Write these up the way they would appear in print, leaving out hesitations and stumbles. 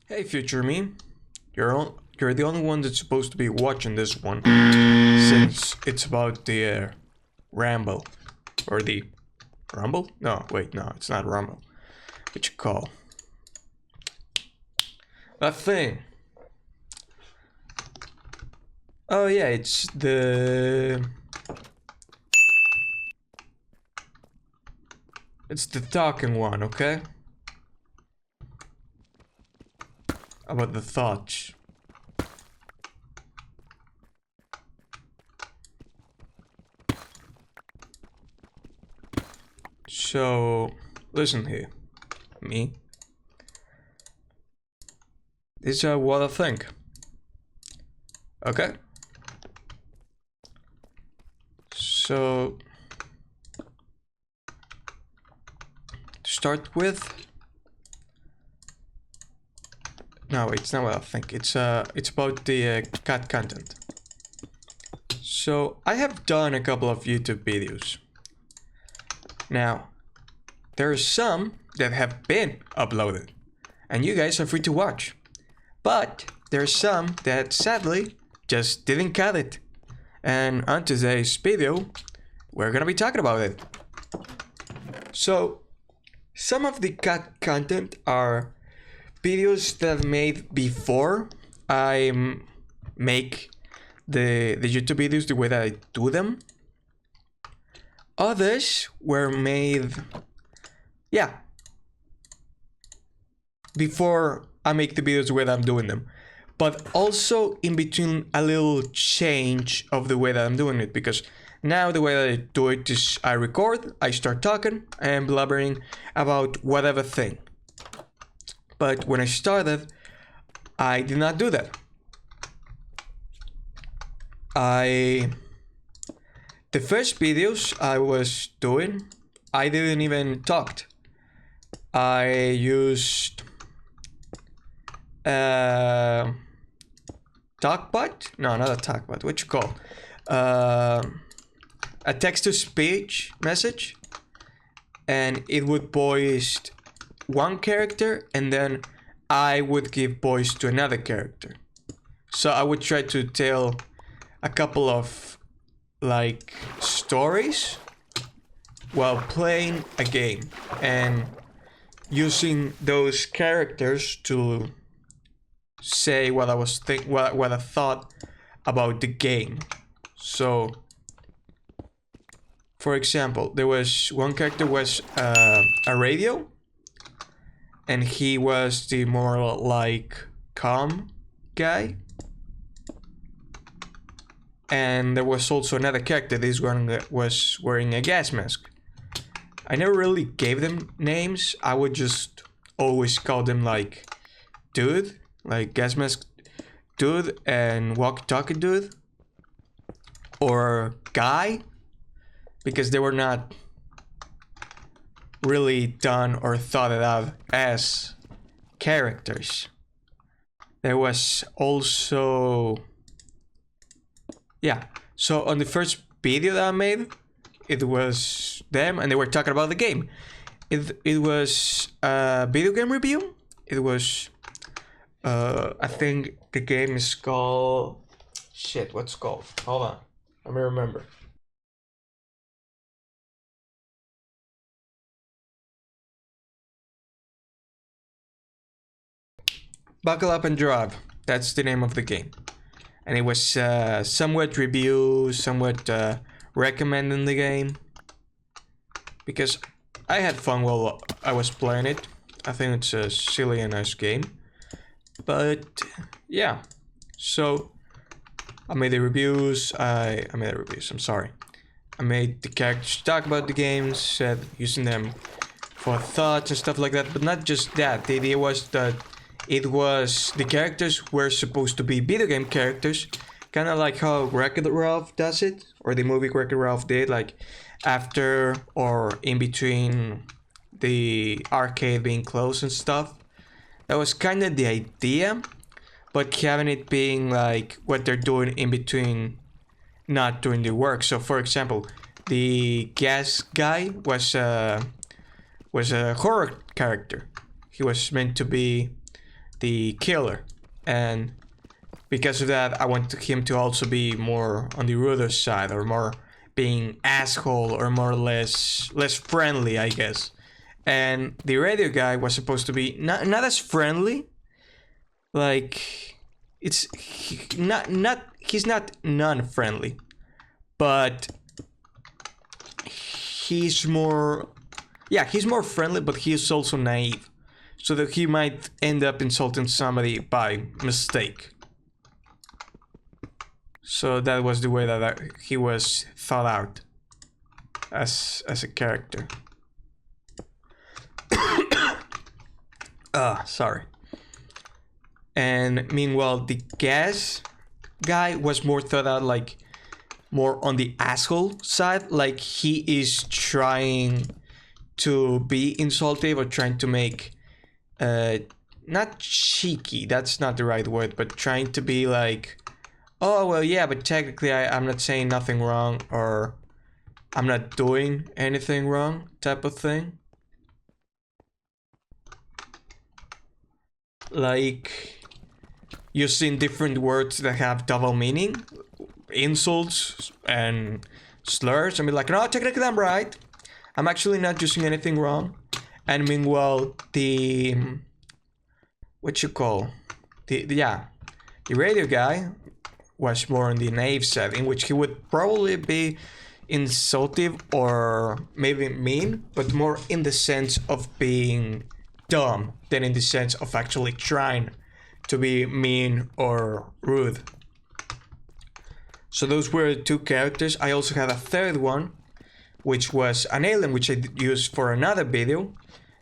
Hey, future me. You're the only one that's supposed to be watching this one, since it's about the Rambo, or the Rumble? No, wait, no, it's not Rumble. What you call that thing? Oh yeah, it's the talking one, okay? About the thoughts. So, listen here, me. This is what I think. Okay? So, to start with, no, wait, it's not what I think. It's about the cat content. So I have done a couple of YouTube videos. Now, there are some that have been uploaded, and you guys are free to watch. But there are some that sadly just didn't cut it. And on today's video, we're gonna be talking about it. So, some of the cut content are videos that I've made before I make the YouTube videos the way that I do them. Others were made, yeah, before I make the videos the way that I'm doing them. But also in between a little change of the way that I'm doing it, because now the way that I do it is I record, I start talking and blabbering about whatever thing. But when I started, I did not do that. The first videos I was doing, I didn't even talk. I used talkbot? No, not a talkbot. What you call? A text-to-speech message, and it would voice one character, and then I would give voice to another character. So I would try to tell a couple of like stories while playing a game and using those characters to say what I was what I thought about the game. So, for example, there was one character was a radio, and he was the more like calm guy. And there was also another character. This one was wearing a gas mask. I never really gave them names. I would just always call them like dude, like gas mask dude and walkie-talkie dude, or guy, because they were not really done or thought it out as characters. There was also, yeah, so on the first video that I made, it was them and they were talking about the game. It was a video game review. It was I think the game is called, shit, what's it called? Hold on, let me remember. Buckle Up and Drive. That's the name of the game. And it was somewhat review, somewhat recommending the game, because I had fun while I was playing it. I think it's a silly and nice game. But yeah, so I made the reviews. I made the characters talk about the games, said using them for thoughts and stuff like that. But not just that. The idea was that the characters were supposed to be video game characters, kind of like how Wreck-It Ralph does it, or the movie Wreck-It Ralph did, like after or in between the arcade being closed and stuff. That was kind of the idea, but having it being like what they're doing in between not doing the work. So for example, the gas guy was a horror character. He was meant to be the killer, and because of that I want him to also be more on the ruder side, or more being asshole, or more or less friendly, I guess. And the radio guy was supposed to be not as friendly, like he's not non-friendly, but he's more, yeah, he's more friendly, but he is also naive, so that he might end up insulting somebody by mistake. So that was the way that he was thought out as a character. Sorry. And meanwhile, the gas guy was more thought out, like more on the asshole side, like he is trying to be insultive, or trying to make not cheeky, that's not the right word, but trying to be like, oh well, yeah, but technically I'm not saying nothing wrong, or I'm not doing anything wrong, type of thing. Like using different words that have double meaning, insults and slurs, and be like, no, technically I'm right, I'm actually not using anything wrong. And meanwhile, the what you call the radio guy was more on the naive side, in which he would probably be insultive or maybe mean, but more in the sense of being dumb than in the sense of actually trying to be mean or rude. So those were two characters. I also had a third one, which was an alien, which I used for another video.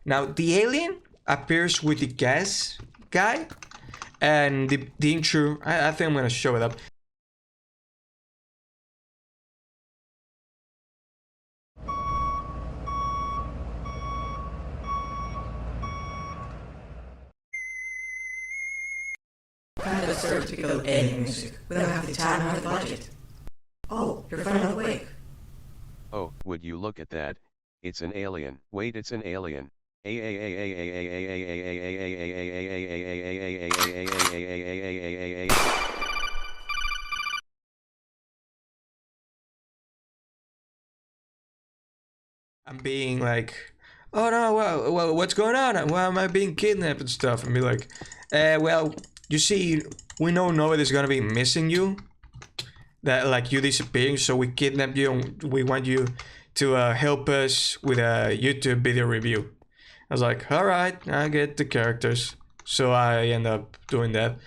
Now the alien appears with the gas guy, and the intro, I think I'm gonna show it up. Kind of absurd to go alien music. We don't have the time or the budget. Oh, you're finally awake. Oh, would you look at that? It's an alien. Wait, it's an alien. I'm being like, oh no, well, what's going on? Why am I being kidnapped and stuff? And be like, well, you see, we know nobody's gonna be missing you. That like you disappearing, so we kidnapped you, and we want you to help us with a YouTube video review. I was like, all right, I get the characters, so I end up doing that.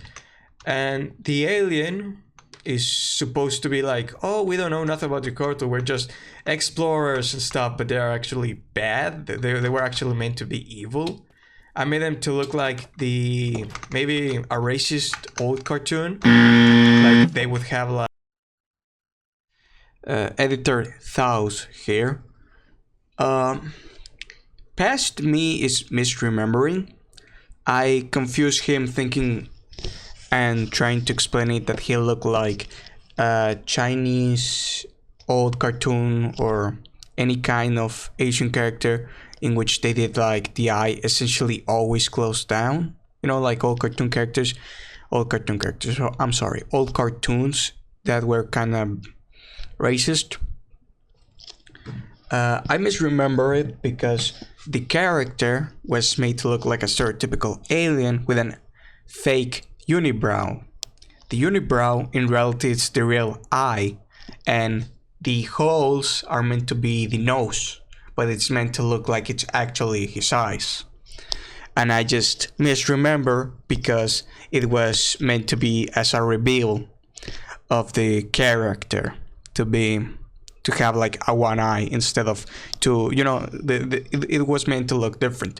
And the alien is supposed to be like, oh, we don't know nothing about the cartel, we're just explorers and stuff, but they're actually bad. They were actually meant to be evil. I made them to look like maybe a racist old cartoon, like they would have like editor Thaus here. Past me is misremembering. I confused him thinking and trying to explain it that he looked like a Chinese old cartoon or any kind of Asian character in which they did like the eye essentially always closed down. You know, like old cartoons, I'm sorry, old cartoons that were kind of racist. I misremember it because the character was made to look like a stereotypical alien with an fake unibrow. The unibrow in reality is the real eye, and the holes are meant to be the nose, but it's meant to look like it's actually his eyes. And I just misremember because it was meant to be as a reveal of the character, to have like a one eye instead of two, you know, it was meant to look different.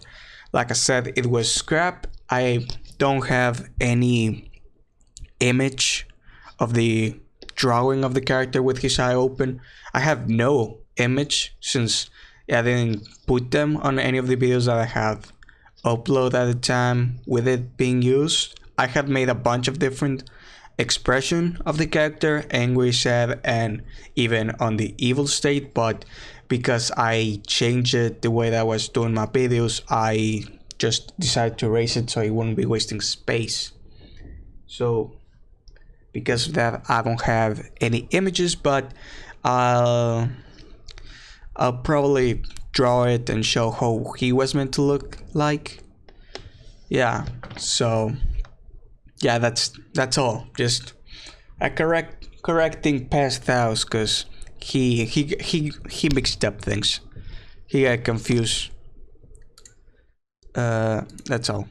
Like I said, it was scrap. I don't have any image of the drawing of the character with his eye open. I have no image since I didn't put them on any of the videos that I have uploaded at the time with it being used. I had made a bunch of different expression of the character, angry, sad, and even on the evil state, but because I changed it the way that I was doing my videos, I just decided to erase it so it wouldn't be wasting space. So because of that, I don't have any images, but I'll probably draw it and show how he was meant to look like. Yeah, so yeah, that's all. Just a correcting past thoughts, because he mixed up things. He got confused. That's all.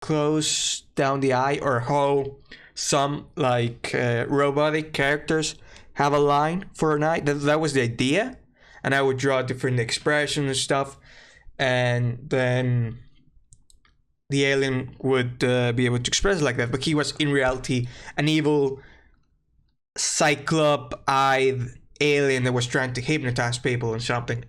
Close down the eye, or how some like robotic characters have a line for an eye. That was the idea, and I would draw different expressions and stuff, and then the alien would be able to express like that. But he was in reality an evil cyclop-eyed alien that was trying to hypnotize people and something.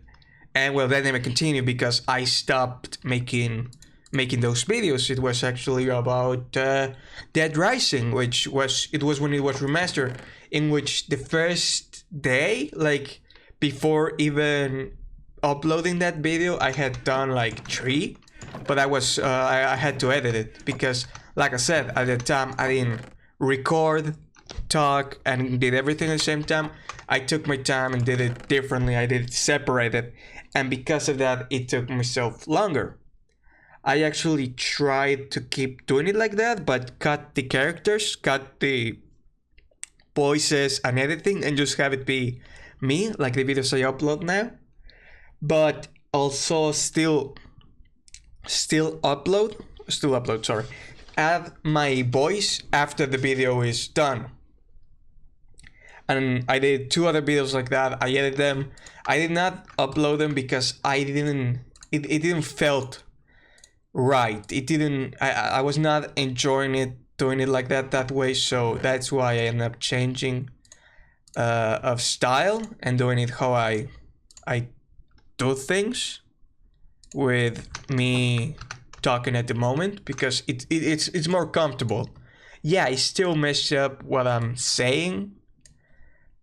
And well, that never continued because I stopped making those videos. It was actually about Dead Rising, which was when it was remastered, in which the first day, like before even uploading that video, I had done like 3, but I had to edit it because, like I said, at the time I didn't record, talk, and did everything at the same time. I took my time and did it differently. I did it separated, and because of that, it took myself longer. I actually tried to keep doing it like that, but cut the characters, cut the voices and everything, and just have it be me, like the videos I upload now. But also still upload, sorry. Add my voice after the video is done. And I did 2 other videos like that. I edited them. I did not upload them because it didn't felt right. It didn't. I was not enjoying it, doing it like that way. So that's why I ended up changing of style and doing it how I do things, with me talking at the moment, because it's more comfortable. Yeah, I still mess up what I'm saying,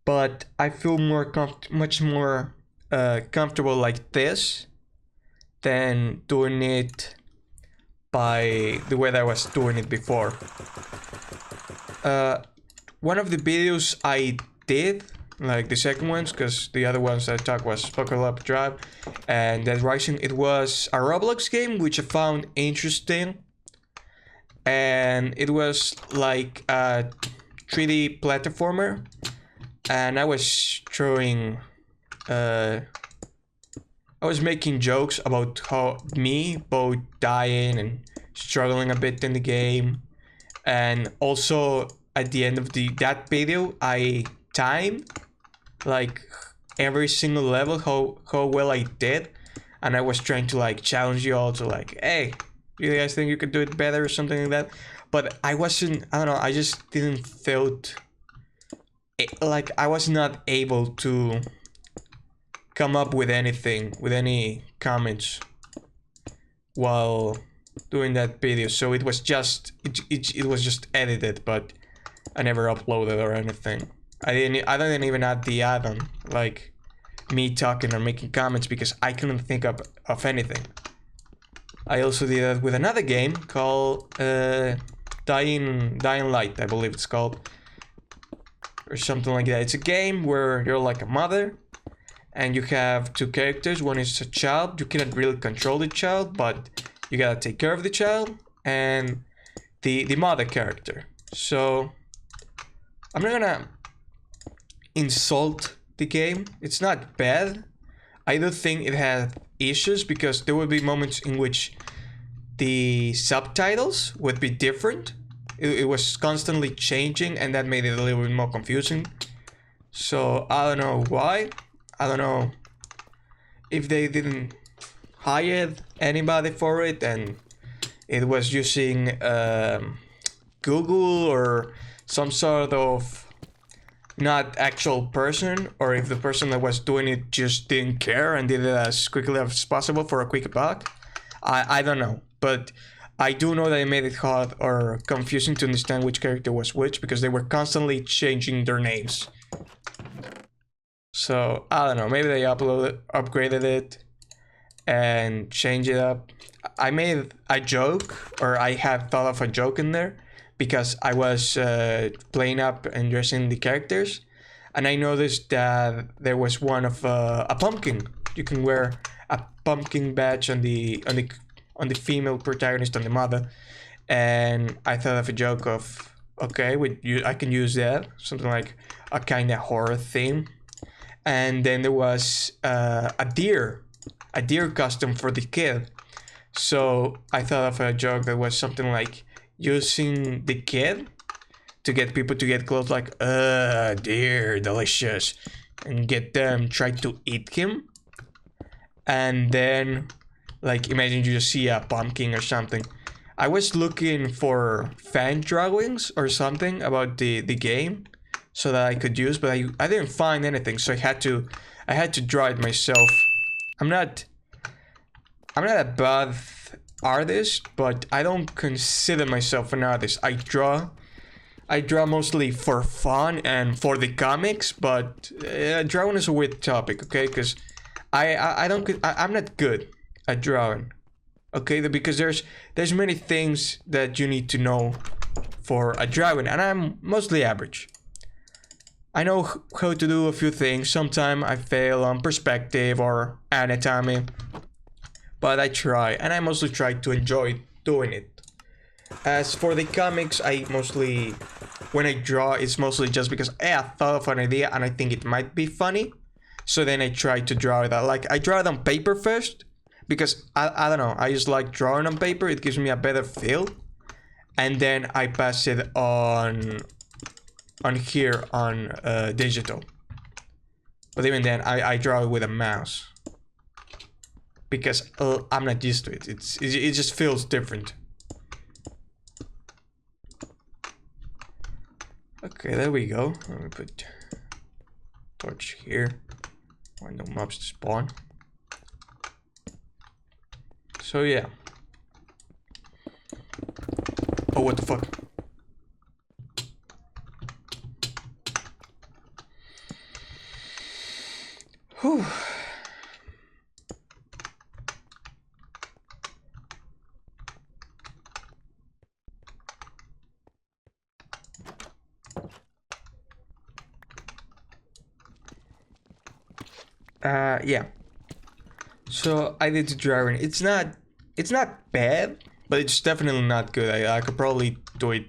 but I feel much more comfortable like this than doing it by the way that I was doing it before. One of the videos I did, like the second ones, because the other ones I talked was Buckle Up Drive and Dead Rising, it was a Roblox game which I found interesting, and it was like a 3D platformer, and I was throwing I was making jokes about how me both dying and struggling a bit in the game, and also at the end of that video I timed like every single level, how well I did, and I was trying to like challenge you all to like, hey, you guys think you could do it better or something like that. But I wasn't, I don't know, I just didn't felt like I was not able to come up with anything, with any comments while doing that video. So it was just it was just edited, but I never uploaded or anything. I didn't even add the add-on, like me talking or making comments, because I couldn't think of anything. I also did that with another game called Dying Light, I believe it's called, or something like that. It's a game where you're like a mother and you have 2 characters. One is a child. You cannot really control the child, but you gotta take care of the child, and the mother character. So I'm not gonna insult the game. It's not bad. I do think it had issues, because there would be moments in which the subtitles would be different. It was constantly changing, and that made it a little bit more confusing. So I don't know why. I don't know if they didn't hire anybody for it and it was using Google or some sort of not actual person, or if the person that was doing it just didn't care and did it as quickly as possible for a quick buck. I don't know, but I do know that it made it hard or confusing to understand which character was which, because they were constantly changing their names. So I don't know, maybe they upgraded it and changed it up. I made a joke, or I had thought of a joke in there, because I was playing up and dressing the characters, and I noticed that there was one of a pumpkin. You can wear a pumpkin badge on the female protagonist, on the mother, and I thought of a joke of, okay, I can use that, something like a kind of horror theme. And then there was a deer costume for the kid. So I thought of a joke that was something like using the kid to get people to get close, like, deer, delicious, and get them try to eat him. And then, like, imagine you just see a pumpkin or something. I was looking for fan drawings or something about the game so that I could use, but I didn't find anything, so I had to draw it myself. I'm not a bad artist, but I don't consider myself an artist. I draw mostly for fun and for the comics, but drawing is a weird topic, okay? Because I'm not good at drawing, okay? Because there's many things that you need to know for a drawing, and I'm mostly average. I know how to do a few things. Sometimes I fail on perspective or anatomy, but I try, and I mostly try to enjoy doing it. As for the comics, when I draw, it's mostly just because I thought of an idea and I think it might be funny. So then I try to draw it. I draw it on paper first, because I don't know, I just like drawing on paper. It gives me a better feel. And then I pass it on digital. But even then, I draw it with a mouse, because I'm not used to it. It just feels different. Okay, there we go. Let me put torch here. Want no mobs to spawn. So yeah. Oh, what the fuck? Whew. Yeah. So I did the drawing. It's not bad, but it's definitely not good. I could probably do it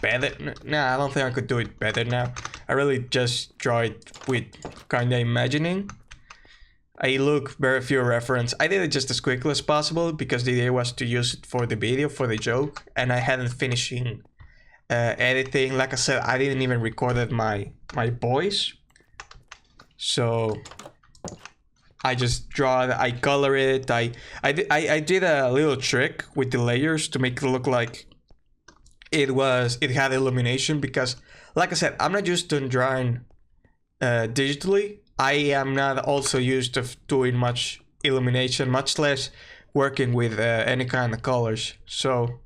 better. Nah, I don't think I could do it better now. I really just draw it with kinda imagining. I look very few reference. I did it just as quickly as possible because the idea was to use it for the video, for the joke, and I hadn't finishing editing. Like I said, I didn't even recorded my voice. So I just draw it, I color it, I did a little trick with the layers to make it look like it had illumination, because like I said, I'm not used to drawing digitally. I am not also used to doing much illumination, much less working with any kind of colors. So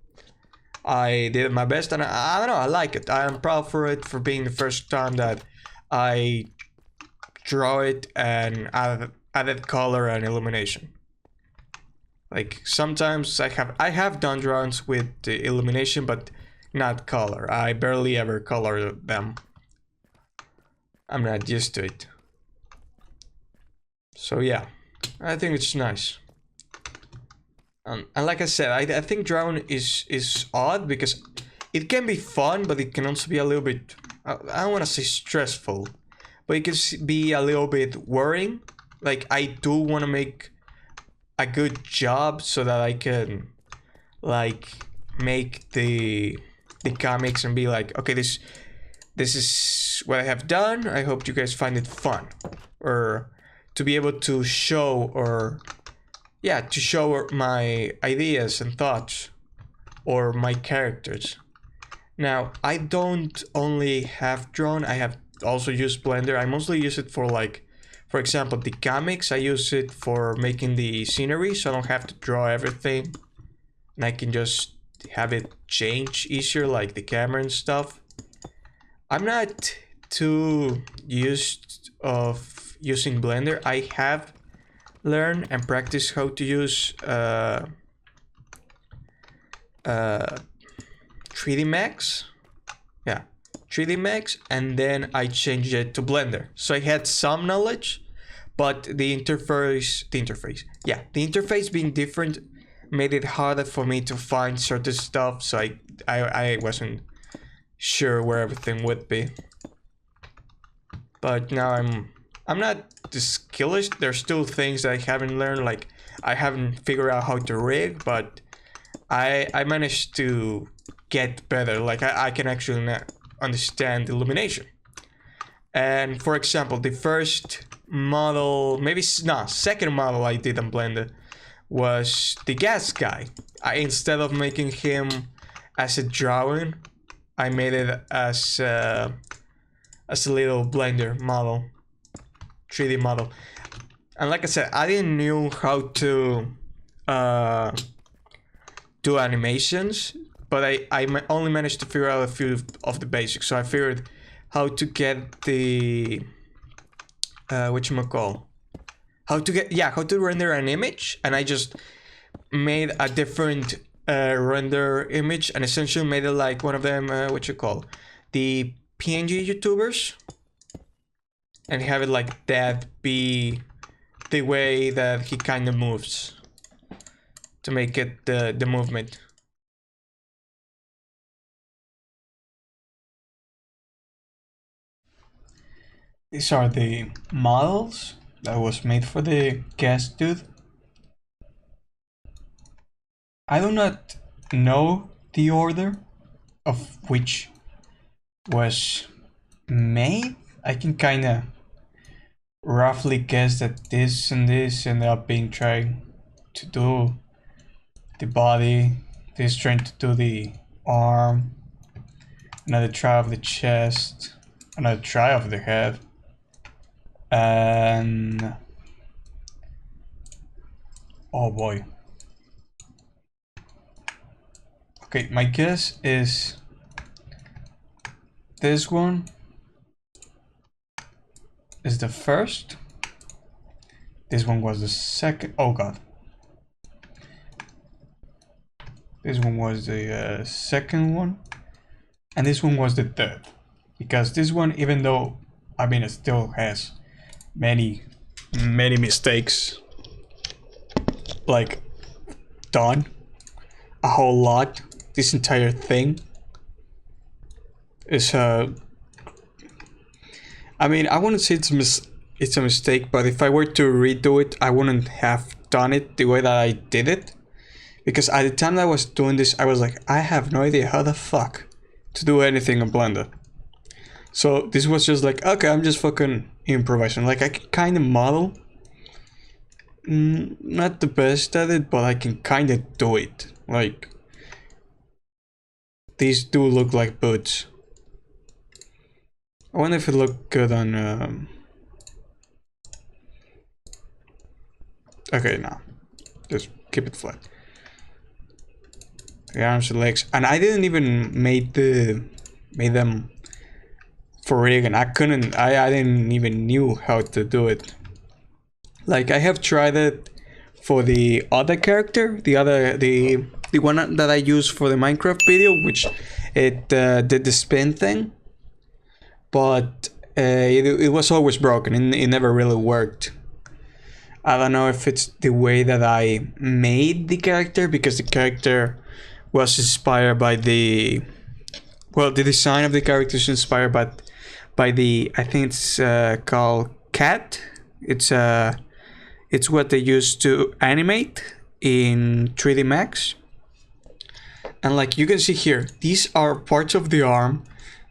I did my best, and I don't know, I like it. I am proud for it, for being the first time that I draw it and added color and illumination. Like sometimes I have done drawings with the illumination, but not color. I barely ever color them. I'm not used to it. So yeah, I think it's nice. And like I said, I think drawing is odd because it can be fun, but it can also be a little bit, I don't want to say stressful, but it can be a little bit worrying. Like I do want to make a good job so that I can like make the comics and be like, okay, this is what I have done. I hope you guys find it fun, or to be able to show, or yeah, to show my ideas and thoughts or my characters. Now, I don't only have drawn, I have also used Blender. I mostly use it for, like, for example, the comics. I use it for making the scenery, so I don't have to draw everything. And I can just have it change easier, like the camera and stuff. I'm not too used of using Blender. I have learned and practiced how to use 3D Max. Yeah, 3D Max, and then I changed it to Blender. So I had some knowledge, but the interface being different made it harder for me to find certain stuff. So I wasn't sure where everything would be. But now I'm not the skillest. There's still things that I haven't learned. Like I haven't figured out how to rig, but I managed to get better. Like I can actually understand illumination. And for example, the first model, second model I did on Blender was the gas guy. Instead of making him as a drawing, I made it as a little Blender model, 3D model. And like I said, I didn't know how to do animations, but I only managed to figure out a few of the basics. So I figured how to get the how to render an image, and I just made a different render image and essentially made it like one of them the PNG YouTubers, and have it like that be the way that he kind of moves to make it the movement. These are the models that was made for the gas dude. I do not know the order of which was made. I can kind of roughly guess that this and this ended up being trying to do the body, this trying to do the arm, another try of the chest, another try of the head, and oh boy. Okay, my guess is this one is the first. This one was the second. Oh god. This one was the second one. And this one was the third. Because this one, even though, I mean, it still has many mistakes. Like, done a whole lot. This entire thing is I mean, I wouldn't say it's a mistake, but if I were to redo it, I wouldn't have done it the way that I did it. Because at the time that I was doing this, I was like, I have no idea how the fuck to do anything in Blender. So this was just like, okay, I'm just fucking improvising. Like, I can kind of model. Not the best at it, but I can kind of do it. Like, these do look like boots. I wonder if it looked good on... Okay, no. Just keep it flat. The arms and legs. And I didn't even made them for rig, and I didn't even knew how to do it. Like, I have tried it for the other character, the one that I used for the Minecraft video, which it did the spin thing, but it was always broken and it never really worked. I don't know if it's the way that I made the character, because the character was inspired by the design of the character is inspired by the, I think it's called cat. It's what they use to animate in 3D Max. And like you can see here, these are parts of the arm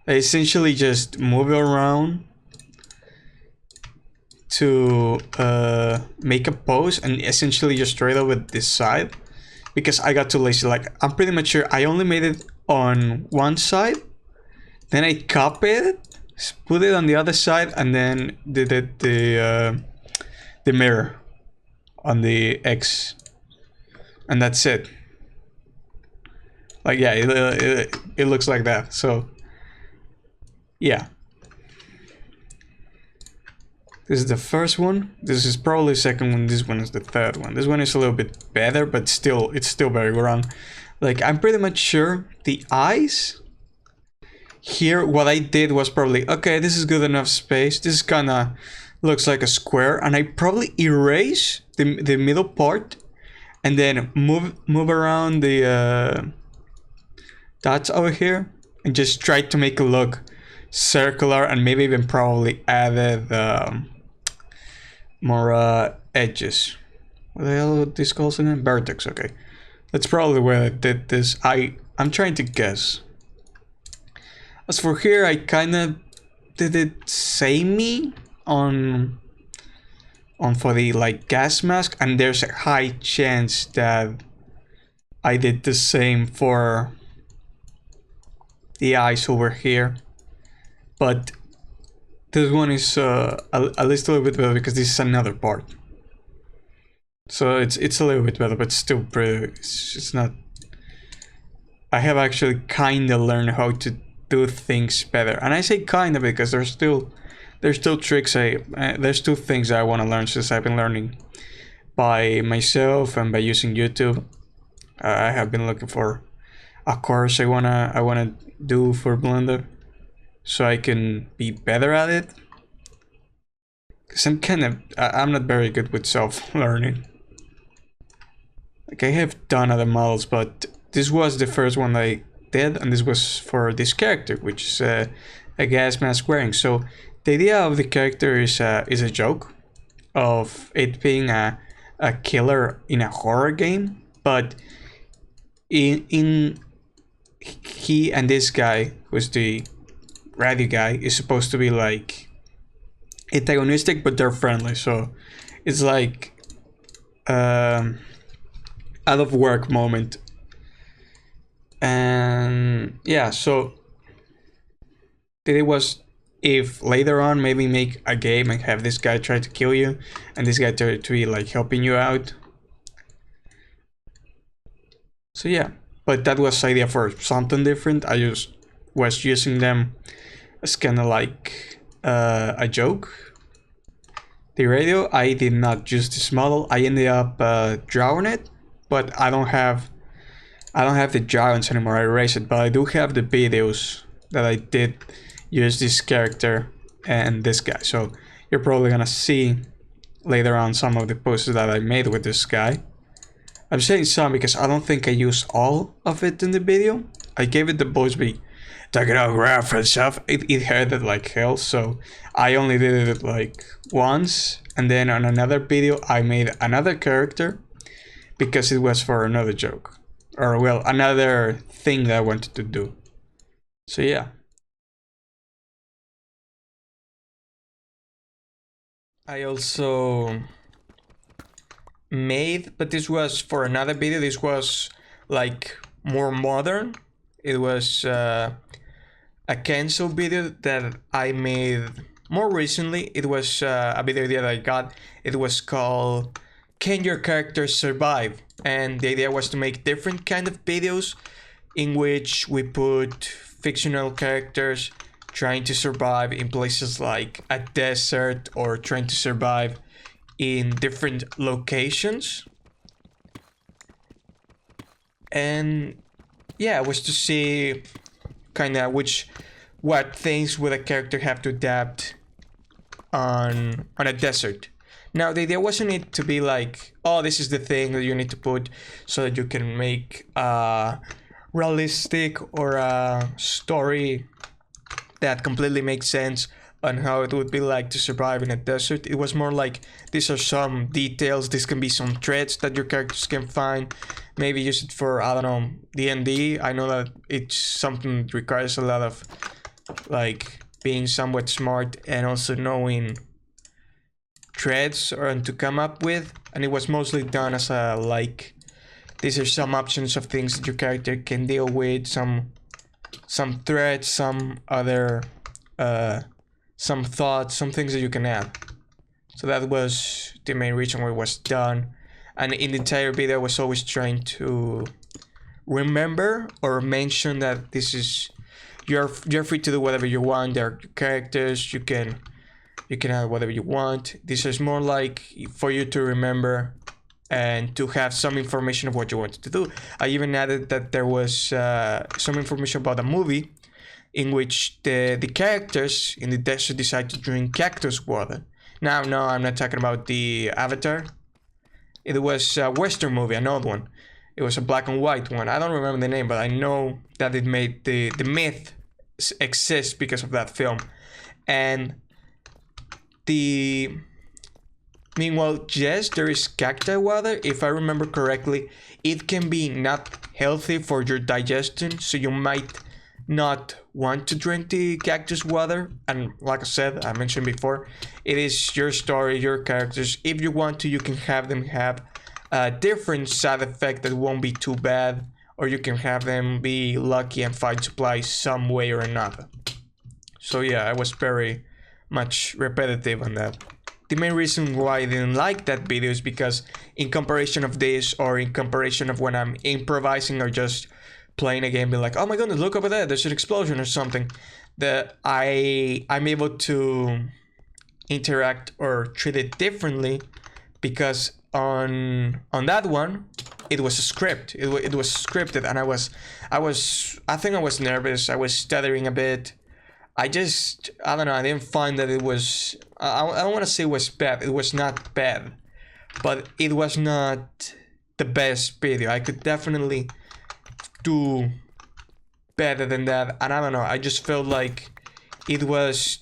that essentially just move around to make a pose, and essentially just straight over this side, because I got too lazy. Like, I'm pretty much sure I only made it on one side, then I copied it, put it on the other side, and then did it the mirror on the X, and that's it. Like, yeah, it looks like that. So yeah, This is the first one. This is probably the second one. This one is the third one. This one is a little bit better, but still, it's still very wrong. Like, I'm pretty much sure the eyes here, what I did was probably, okay, this is good enough space. This kind of looks like a square, and I probably erase the middle part and then move around the dots over here and just try to make it look circular, and maybe even probably added more edges. What the hell are these called again? Vertex, okay. That's probably where I did this. I'm trying to guess. As for here, I kind of did it samey on for the like gas mask, and there's a high chance that I did the same for the eyes over here. But this one is at least a little bit better because this is another part. So it's a little bit better, but still pretty. It's not. I have actually kind of learned how to do things better, and I say kind of because there's still tricks. There's two things I want to learn since I've been learning by myself and by using YouTube. I have been looking for a course I wanna do for Blender, so I can be better at it. Cause I'm not very good with self-learning. Like, I have done other models, but this was the first one I did, and this was for this character, which is a gas mask wearing. So the idea of the character is a joke of it being a killer in a horror game, but in he and this guy, who's the radio guy, is supposed to be like antagonistic, but they're friendly. So it's like out of work moment. And yeah, so the idea was, if later on maybe make a game and have this guy try to kill you and this guy to be like helping you out. So yeah, but that was the idea for something different. I just was using them as kind of like a joke. The radio, I did not use this model. I ended up drawing it, but I don't have the drawings anymore. I erased it, but I do have the videos that I did use this character and this guy. So you're probably gonna see later on some of the posts that I made with this guy. I'm saying some because I don't think I used all of it in the video. I gave it the voice be take it out, graph and stuff. It hurted like hell, so I only did it like once, and then on another video I made another character because it was for another joke, or well, another thing that I wanted to do. So yeah. I also made, but this was for another video. This was like more modern. It was a cancel video that I made more recently. It was a video that I got. It was called "Can Your Character Survive?" And the idea was to make different kind of videos in which we put fictional characters trying to survive in places like a desert, or trying to survive in different locations. And yeah, it was to see kind of what things would a character have to adapt on a desert. Now the idea wasn't it to be like, oh, this is the thing that you need to put so that you can make a realistic or a story that completely makes sense on how it would be like to survive in a desert. It was more like, these are some details, this can be some threads that your characters can find. Maybe use it for, I don't know, D&D. I know that it's something that requires a lot of like being somewhat smart and also knowing threads or to come up with, and it was mostly done as a like, these are some options of things that your character can deal with, some threads, some other some thoughts, some things that you can add. So that was the main reason why it was done. And in the entire video I was always trying to remember or mention that this is, you're free to do whatever you want. There are characters, you can You can add whatever you want. This is more like for you to remember and to have some information of what you wanted to do. I even added that there was some information about a movie in which the characters in the desert decide to drink cactus water. Now, no, I'm not talking about the Avatar. It was a Western movie, an old one. It was a black and white one. I don't remember the name, but I know that it made the myth exist because of that film. And meanwhile, yes, there is cacti water. If I remember correctly, it can be not healthy for your digestion, so you might not want to drink the cactus water. And like I said, I mentioned before, it is your story, your characters. If you want to, you can have them have a different side effect that won't be too bad, or you can have them be lucky and find supplies some way or another. So yeah, I was very much repetitive on that. The main reason why I didn't like that video is because in comparison of this, or in comparison of when I'm improvising or just playing a game, being like, oh my goodness, look over there, there's an explosion or something, that I'm able to interact or treat it differently, because on that one it was a script. It was scripted, and I think I was nervous. I was stuttering a bit. I don't know, I didn't find that it was, I don't want to say it was bad. It was not bad, but it was not the best video. I could definitely do better than that, and I don't know, I just felt like it was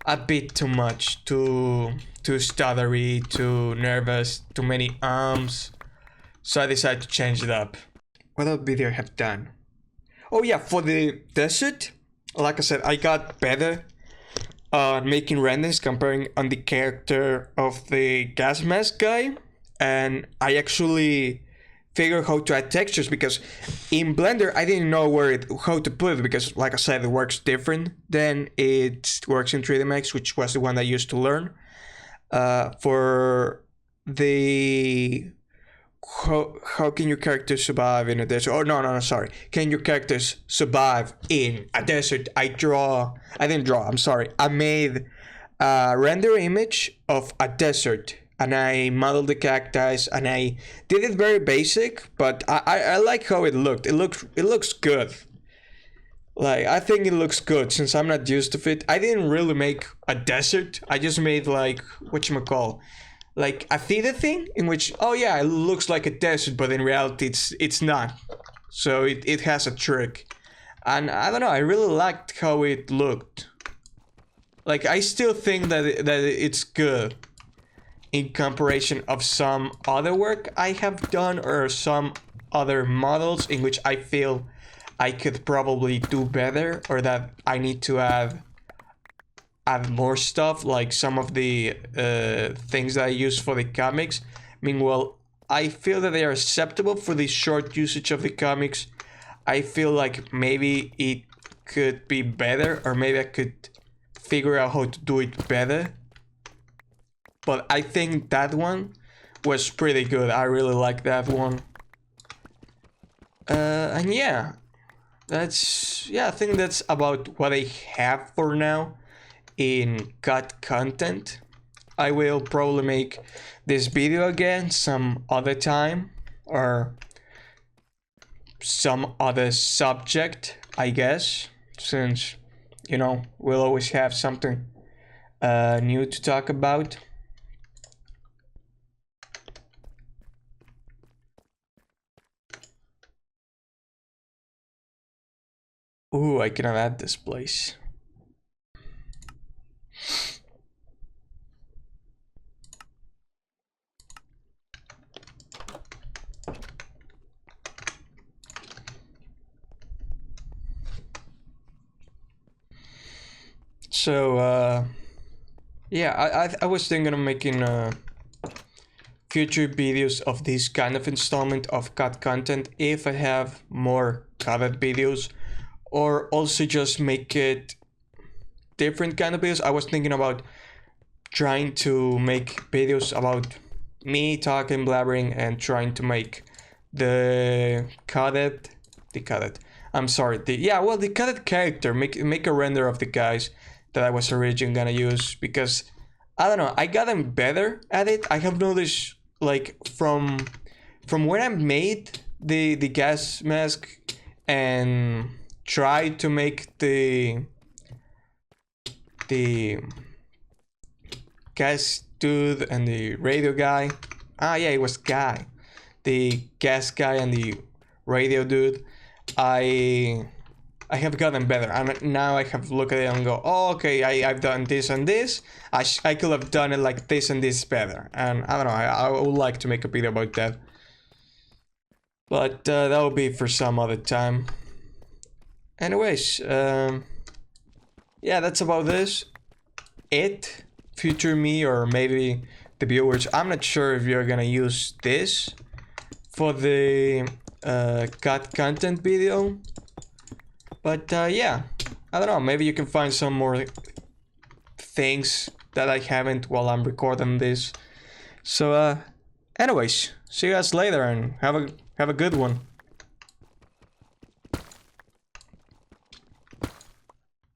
a bit too much, too stuttery, too nervous, too many arms. So I decided to change it up. What other video I have done? Oh yeah, for the desert, like I said, I got better making renders, comparing on the character of the gas mask guy, and I actually figured how to add textures, because in Blender I didn't know how to put it, because like I said, it works different than it works in 3D Max, which was the one I used to learn. For the how can your characters survive in a desert? Oh no, sorry. Can your characters survive in a desert? I made a render image of a desert, and I modeled the cacti, and I did it very basic, but I like how it looked. It looks good. Like, I think it looks good since I'm not used to it. I didn't really make a desert. I just made like whatchamacall, like a theater thing in which, oh yeah, it looks like a desert, but in reality it's not. So it has a trick. And I don't know, I really liked how it looked. Like, I still think that it's good in comparison of some other work I have done, or some other models in which I feel I could probably do better, or that I need to add more stuff, like some of the things that I use for the comics. Meanwhile, I feel that they are acceptable for the short usage of the comics. I feel like maybe it could be better, or maybe I could figure out how to do it better. But I think that one was pretty good. I really like that one. And yeah, I think that's about what I have for now in cut content. I will probably make this video again some other time, or some other subject, I guess, since, you know, we'll always have something new to talk about. Ooh, I cannot add this place. So, yeah, I was thinking of making future videos of this kind of installment of cut content if I have more cutted videos, or also just make it different kind of videos. I was thinking about trying to make videos about me talking, blabbering, and trying to make the cutted character, make a render of the guys, that I was originally gonna use, because I don't know, I gotten better at it. I have noticed, like, from when I made the gas mask and tried to make the gas dude and the radio guy. Ah, yeah, it was guy. The gas guy and the radio dude. I have gotten better, and now I have looked at it and go, oh, okay, I've done this and this. I could have done it like this and this better. And I don't know, I would like to make a video about that. But that will be for some other time. Anyways, yeah, that's about this. Future me, or maybe the viewers, I'm not sure if you're gonna use this for the cut content video. But yeah, I don't know, maybe you can find some more things that I haven't while I'm recording this. So anyways, see you guys later, and have a good one.